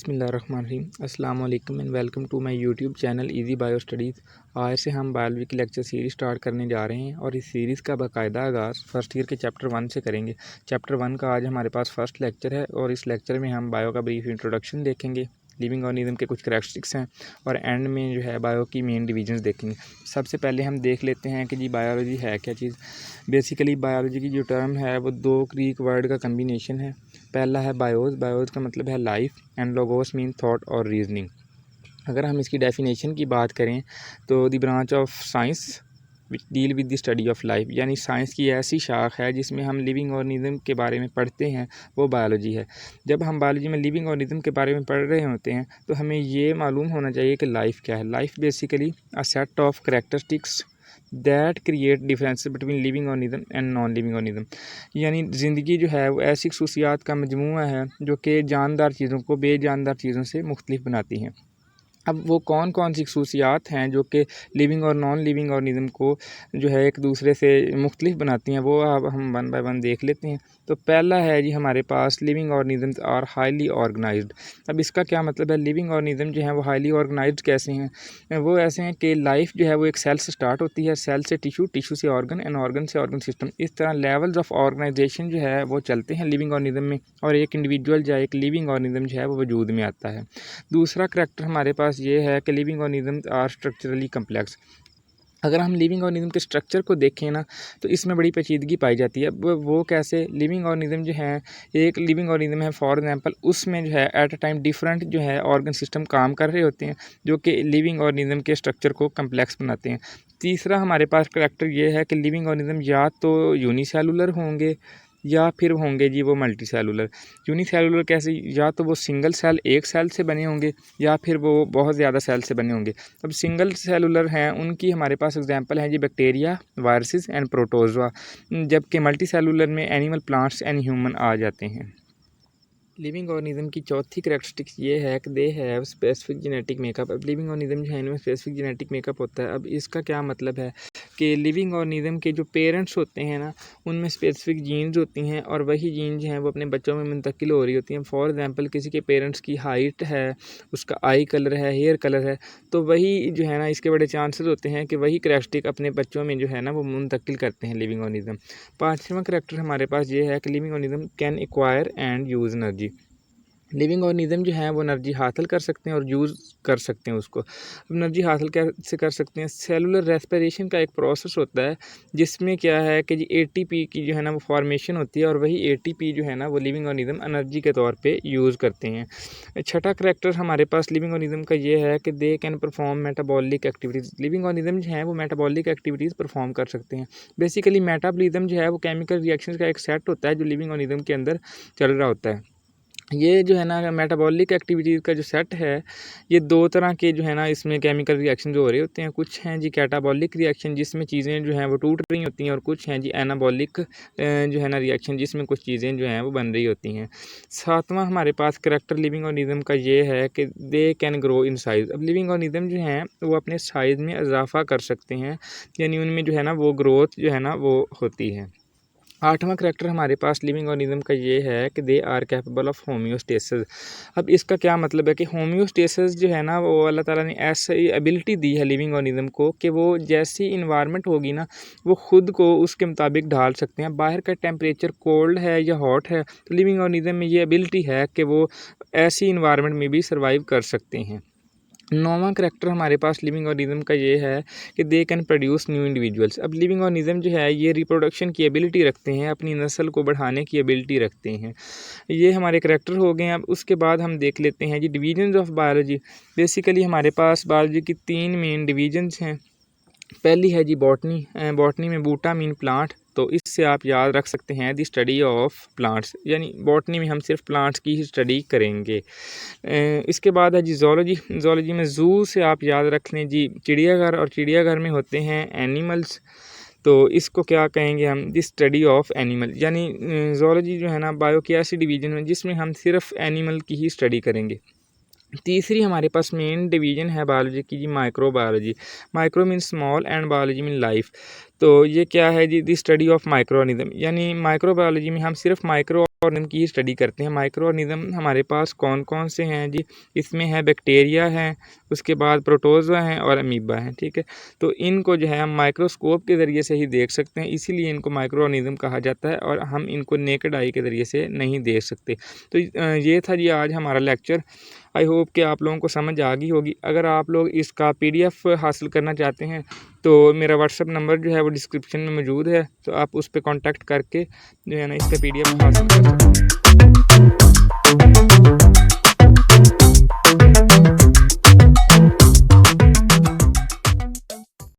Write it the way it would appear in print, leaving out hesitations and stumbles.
बिस्मिल्लाहिर्रहमानिर्रहीम अस्सलाम वालेकुम and welcome to my YouTube channel easy bio studies. आज से हम बायोलॉजी की लेक्चर सीरीज़ स्टार्ट करने जा रहे हैं और इस सीरीज़ का बाकायदा आगाज़ फर्स्ट ईयर के चैप्टर 1 से करेंगे। चैप्टर 1 का आज हमारे पास फर्स्ट लेक्चर है और इस लेक्चर में हम बायो का ब्रीफ इंट्रोडक्शन देखेंगे, लिविंग ऑर्गेनिज्म के कुछ करैक्टरिस्टिक्स हैं और एंड में जो है बायो की मेन डिवीजन्स देखेंगे। सबसे पहले हम देख लेते हैं कि जी बायोलॉजी है क्या चीज़। बेसिकली बायोलॉजी की जो टर्म है वो दो ग्रीक वर्ड का कम्बिनेशन है। पहला है बायोस, बायोस का मतलब है life and logos mean thought और रीजनिंग। अगर हम इसकी डेफिनेशन की बात करें तो the branch of science which deal with the study of life, यानी साइंस की ऐसी शाख है जिसमें हम लिविंग ऑर्गेनिज्म के बारे में पढ़ते हैं, वो बायोलॉजी है। जब हम बायोलॉजी में लिविंग ऑर्गेनिज्म के बारे में पढ़ रहे होते हैं तो हमें ये मालूम होना चाहिए कि लाइफ क्या है। Life basically a set of characteristics that create difference between living organism and non living organism, यानी ज़िंदगी जो है वो ऐसी खसूसियात का मजमूआ है जो कि जानदार चीज़ों को बेजानदार चीज़ों से मुख्तलिफ बनाती हैं। अब वो कौन कौन सी खसूसियात हैं जो कि लिविंग और नॉन लिविंग ऑर्गेनिज्म को जो है एक दूसरे से मुख्तलिफ बनाती हैं, वो अब हम वन बाय वन देख लेते हैं। तो पहला है जी हमारे पास living organisms are highly organised. अब इसका क्या मतलब है? लिविंग ऑर्गेनिज्म जो है वो हाईली ऑर्गेनाइज्ड कैसे हैं? वो ऐसे हैं कि लाइफ जो है वो एक सेल से स्टार्ट होती है, सेल से टिश्यू, टिश्यू से ऑर्गन एंड ऑर्गन से ऑर्गन सिस्टम। इस तरह लेवल्स ऑफ ऑर्गेनाइजेशन जो है वो चलते हैं लिविंग ऑर्गेनिज्म में और एक इंडिविजुअल जो है एक लिविंग ऑर्गेनिज्म जो है वो वजूद में आता है। दूसरा करैक्टर हमारे पास ये है कि living organisms are structurally complex. अगर हम लिविंग ऑर्गेनिज्म के स्ट्रक्चर को देखें ना तो इसमें बड़ी पेचीदगी पाई जाती है। अब वो कैसे? लिविंग ऑर्गेनिज्म जो है, एक लिविंग ऑर्गेनिज्म है फॉर एग्जांपल, उसमें जो है एट अ टाइम डिफरेंट जो है ऑर्गन सिस्टम काम कर रहे होते हैं जो कि लिविंग ऑर्गेनिज्म के स्ट्रक्चर को कम्प्लेक्स बनाते हैं। तीसरा हमारे पास करैक्टर ये है कि लिविंग ऑर्गेनिज्म या तो यूनिसेलुलर होंगे या फिर होंगे जी वो मल्टी सेलुलर। यूनिसेलुलर कैसे? या तो वो सिंगल सेल, एक सेल से बने होंगे या फिर वो बहुत ज़्यादा सेल से बने होंगे। अब सिंगल सेलुलर हैं उनकी हमारे पास एग्जांपल है जी बैक्टीरिया, वायरसेस एंड प्रोटोजोआ, जबकि मल्टी सेलुलर में एनिमल, प्लांट्स एंड ह्यूमन आ जाते हैं। लिविंग ऑर्गेनिज्म की चौथी करैक्टरिस्टिक्स ये है कि they have specific genetic makeup. अब लिविंग ऑर्गेनिज्म जो है इनमें स्पेसिफिक जेनेटिक मेकअप होता है। अब इसका क्या मतलब है कि लिविंग ऑर्गेनिज्म के जो पेरेंट्स होते हैं ना उनमें स्पेसिफिक जीन्स होती हैं और वही जीन जो हैं वो अपने बच्चों में मुंतकिल हो रही होती हैं। फॉर एग्जांपल किसी के पेरेंट्स की हाइट है, उसका आई कलर है, हेयर कलर है, तो वही जो है ना इसके बड़े चांसेस होते हैं कि वही करैक्टरिस्टिक अपने बच्चों में जो है ना वो मुंतकिल करते हैं लिविंग ऑर्गेनिज्म। पाँचवां करैक्टर हमारे पास ये है कि living organism can acquire and use energy. Living organism जो है वो एनर्जी हासिल कर सकते हैं और यूज़ कर सकते हैं उसको। अब एनर्जी हासिल कैसे कर सकते हैं? सेलुलर रेस्पिरेशन का एक प्रोसेस होता है जिसमें क्या है कि जी एटीपी की जो है ना वो फॉर्मेशन होती है और वही एटीपी जो है ना वो लिविंग ऑर्गेनिज्म एनर्जी के तौर पे यूज़ करते हैं। छठा करैक्टर हमारे पास लिविंग ऑर्गेनिज्म का ये है कि they can perform metabolic activities. Living organism जो है वो मेटाबॉलिक एक्टिविटीज़ परफॉर्म कर सकते हैं। बेसिकली मेटाबॉलिज्म जो है वो केमिकल रिएक्शंस का एक सेट होता है जो लिविंग ऑर्गेनिज्म के अंदर चल रहा होता है। ये जो है ना मेटाबॉलिक एक्टिविटीज़ का जो सेट है, ये दो तरह के जो है ना इसमें केमिकल रिएक्शन जो हो रहे होते हैं। कुछ हैं जी कैटाबॉलिक रिएक्शन जिसमें चीज़ें जो हैं वो टूट रही होती हैं और कुछ हैं जी एनाबॉलिक जो है ना रिएक्शन जिसमें कुछ चीज़ें जो हैं वो बन रही होती हैं। सातवां हमारे पास करैक्टर लिविंग ऑर्गेनिज्म का ये है कि they can grow in size. अब लिविंग ऑर्गेनिज्म जो हैं वो अपने साइज़ में इजाफा कर सकते हैं, यानी उनमें जो है ना वो ग्रोथ जो है ना वो होती है। आठवां करैक्टर हमारे पास लिविंग ऑर्गेनिज्म का ये है कि they are capable of homeostasis. अब इसका क्या मतलब है कि होम्योस्टेसिस जो है ना वो अल्लाह ताला ने ऐसी एबिलिटी दी है लिविंग ऑर्गेनिज्म को कि वो जैसी इन्वायरमेंट होगी ना वो खुद को उसके मुताबिक ढाल सकते हैं। बाहर का टेम्परेचर कोल्ड है या हॉट है तो लिविंग ऑर्गेनिज्म में ये एबिलिटी है कि वो ऐसी इन्वायरमेंट में भी सर्वाइव कर सकते हैं। नौवां करैक्टर हमारे पास लिविंग ऑर्गेनिज्म का ये है कि they can produce new individuals. अब लिविंग ऑर्गेनिज्म जो है ये रिप्रोडक्शन की एबिलिटी रखते हैं, अपनी नस्ल को बढ़ाने की एबिलिटी रखते हैं। ये हमारे करैक्टर हो गए हैं। अब उसके बाद हम देख लेते हैं जी डिवीजन्स ऑफ बायोलॉजी। बेसिकली हमारे पास बायोलॉजी की तीन मेन डिवीजन्स हैं। पहली है जी बॉटनी। बॉटनी में बूटा मीन प्लांट, तो इससे आप याद रख सकते हैं दी स्टडी ऑफ प्लांट्स, यानी बॉटनी में हम सिर्फ प्लांट्स की ही स्टडी करेंगे। इसके बाद है जी ज़ूलॉजी। ज़ूलॉजी में ज़ू से आप याद रख लें जी चिड़ियाघर, और चिड़ियाघर में होते हैं एनिमल्स, तो इसको क्या कहेंगे हम? दी स्टडी ऑफ एनिमल। यानी ज़ूलॉजी जो है ना बायो की ऐसी डिवीज़न है जिसमें हम सिर्फ एनिमल की ही स्टडी करेंगे। तीसरी हमारे पास मेन डिवीजन है बायोलॉजी की जी microbiology. Micro mean small and biology mean life. तो ये क्या है जी? The study of microorganism, यानी माइक्रो बायोलॉजी में हम सिर्फ माइक्रो ऑर्गेनिज्म की स्टडी करते हैं। माइक्रो ऑर्गेनिज्म हमारे पास कौन कौन से हैं जी? इसमें है बैक्टीरिया है, उसके बाद प्रोटोज़ोआ हैं और अमीबा हैं, ठीक है। तो इनको जो है हम माइक्रोस्कोप के ज़रिए से ही देख सकते हैं, इसीलिए इनको माइक्रो ऑर्गेनिज्म कहा जाता है और हम इनको नेकेड आई के ज़रिए से नहीं देख सकते। तो ये था जी आज हमारा लेक्चर। आई होप कि आप लोगों को समझ आ गई होगी। अगर आप लोग इसका PDF हासिल करना चाहते हैं तो मेरा व्हाट्सअप नंबर जो है वो डिस्क्रिप्शन में मौजूद है, तो आप उस पर कॉन्टैक्ट करके जो है ना इसका PDF हासिल कर सकते हैं।